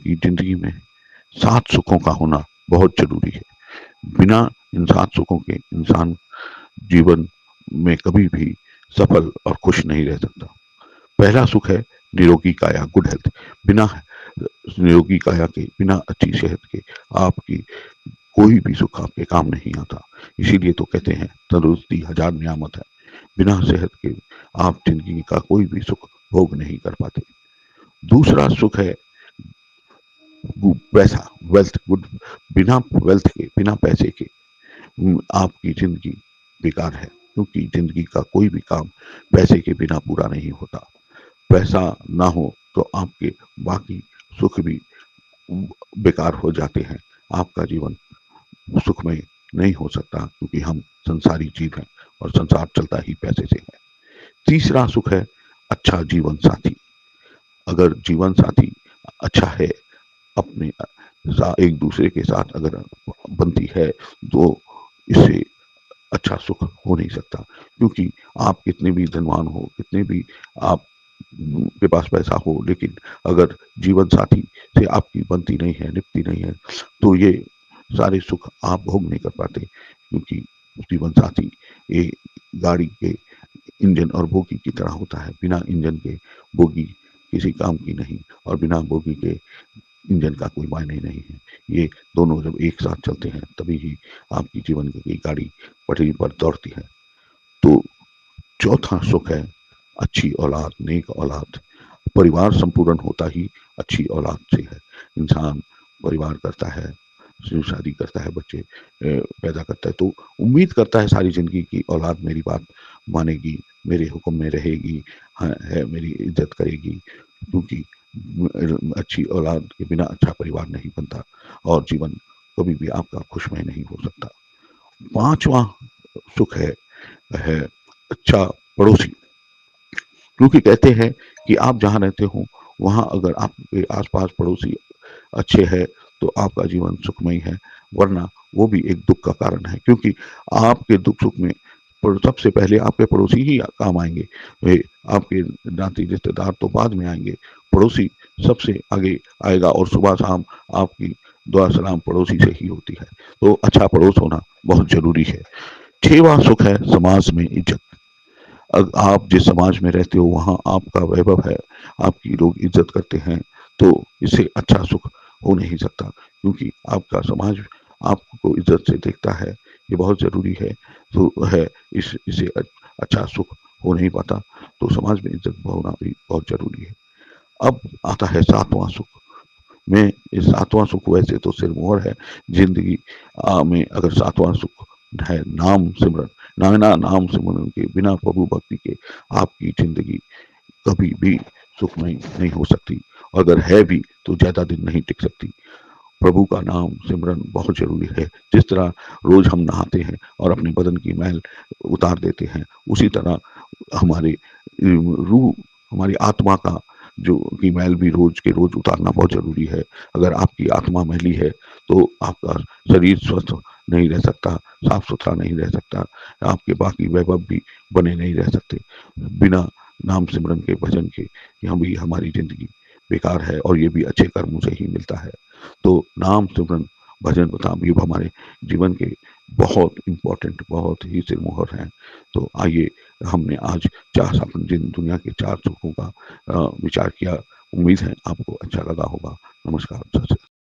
कि जिंदगी में 7 सुखों का होना बहुत जरूरी है। बिना इन 7 सुखों के इंसान जीवन में कभी भी सफल और खुश नहीं रह सकता। पहला सुख है निरोगी काया, गुड हेल्थ। बिना निरोगी काया के, बिना अच्छी सेहत के आपकी कोई भी सुख आपके काम नहीं आता। इसीलिए तो कहते हैं तंदुरुस्ती हजार नियामत है। बिना सेहत के आप जिंदगी का कोई भी सुख भोग नहीं कर पाते। दूसरा सुख है पैसा, वेल्थ, गुड। बिना वेल्थ के, बिना पैसे के आपकी जिंदगी बेकार है, क्योंकि जिंदगी का कोई भी काम पैसे के बिना पूरा नहीं होता। पैसा ना हो तो आपके बाकी सुख भी बेकार हो जाते हैं। आपका जीवन सुखमय नहीं हो सकता, क्योंकि हम संसारी जीव हैं और संसार चलता ही पैसे से है। तीसरा सुख है अच्छा जीवन साथी। अगर जीवन साथी अच्छा है, अपने एक दूसरे के साथ अगर बनती है, तो इससे अच्छा सुख हो नहीं सकता। क्योंकि आप कितने भी धनवान हो, कितने भी आप के पास पैसा हो, लेकिन अगर जीवन साथी से आपकी बनती नहीं है, निपटी नहीं है, तो ये सारे सुख आप भोग नहीं कर पाते। क्योंकि जीवन साथी एक गाड़ी के इंजन और बोगी की तरह होता है। बिना इंजन के बोगी किसी काम की नहीं, और बिना बोगी के इंजन का कोई मायने नहीं है। ये दोनों जब एक साथ चलते हैं, तभी ही आपकी जीवन की गाड़ी पटरी पर दौड़ती है। तो चौथा सुख है अच्छी औलाद, नेक औलाद। परिवार संपूर्ण होता ही अच्छी औलाद से है। इंसान परिवार करता है, शादी करता है, बच्चे पैदा करता है, तो उम्मीद करता है सारी जिंदगी की औलाद मेरी बात मानेगी, मेरे हुक्म में रहेगी, है मेरी इज्जत करेगी। क्योंकि अच्छी औलाद के बिना अच्छा परिवार नहीं बनता, और जीवन कभी भी आपका खुशमय नहीं हो सकता। पांचवा सुख है अच्छा पड़ोसी। क्योंकि कहते हैं कि आप जहां रहते हो वहां अगर आपके आसपास पड़ोसी अच्छे है, तो आपका जीवन सुखमय है। वरना वो भी एक दुख का कारण है, क्योंकि आपके दुख सुख में सबसे पहले आपके पड़ोसी ही काम आएंगे। आपके नाती रिश्तेदार तो बाद में आएंगे, पड़ोसी सबसे आगे आएगा। और सुबह शाम आपकी दुआ सलाम पड़ोसी से ही होती है। तो अच्छा पड़ोस होना बहुत जरूरी है। छठवां सुख है समाज में इज्जत। आप जिस समाज में रहते हो वहां आपका वैभव है, आपकी लोग इज्जत करते हैं, तो इससे अच्छा सुख हो नहीं सकता। क्योंकि आपका समाज आपको इज्जत से देखता है, ये बहुत जरूरी है। तो है इसे अच्छा सुख हो नहीं पाता। तो समाज में इज्जत होना भी बहुत जरूरी है। अब आता है सातवां सुख। में इस सातवां सुख वैसे तो सिरमौर है जिंदगी में। अगर सातवां सुख है नाम सिमरन, नाना नाम सिमरन के बिना प्रभु भक्ति के आपकी जिंदगी कभी भी सुखमय नहीं हो सकती। अगर है भी तो ज्यादा दिन नहीं टिक सकती। प्रभु का नाम सिमरन बहुत जरूरी है। जिस तरह रोज हम नहाते हैं और अपने बदन की मैल उतार देते हैं, उसी तरह हमारे रूह, हमारी आत्मा का जो की मैल भी रोज के रोज उतारना बहुत जरूरी है। अगर आपकी आत्मा मैली है तो आपका शरीर स्वस्थ नहीं रह सकता, साफ सुथरा नहीं रह सकता, आपके बाकी वैभव भी बने नहीं रह सकते। बिना नाम सिमरन के, भजन के, यहाँ भी हमारी जिंदगी बेकार है, और ये भी अच्छे कर्मों से ही मिलता है। तो नाम सिमरन भजन बताम ये हमारे जीवन के बहुत इंपॉर्टेंट, बहुत ही सिरमोहर हैं। तो आइए, हमने आज चार अपन जिन दुनिया के 4 सुखों का विचार किया। उम्मीद है आपको अच्छा लगा होगा। नमस्कार।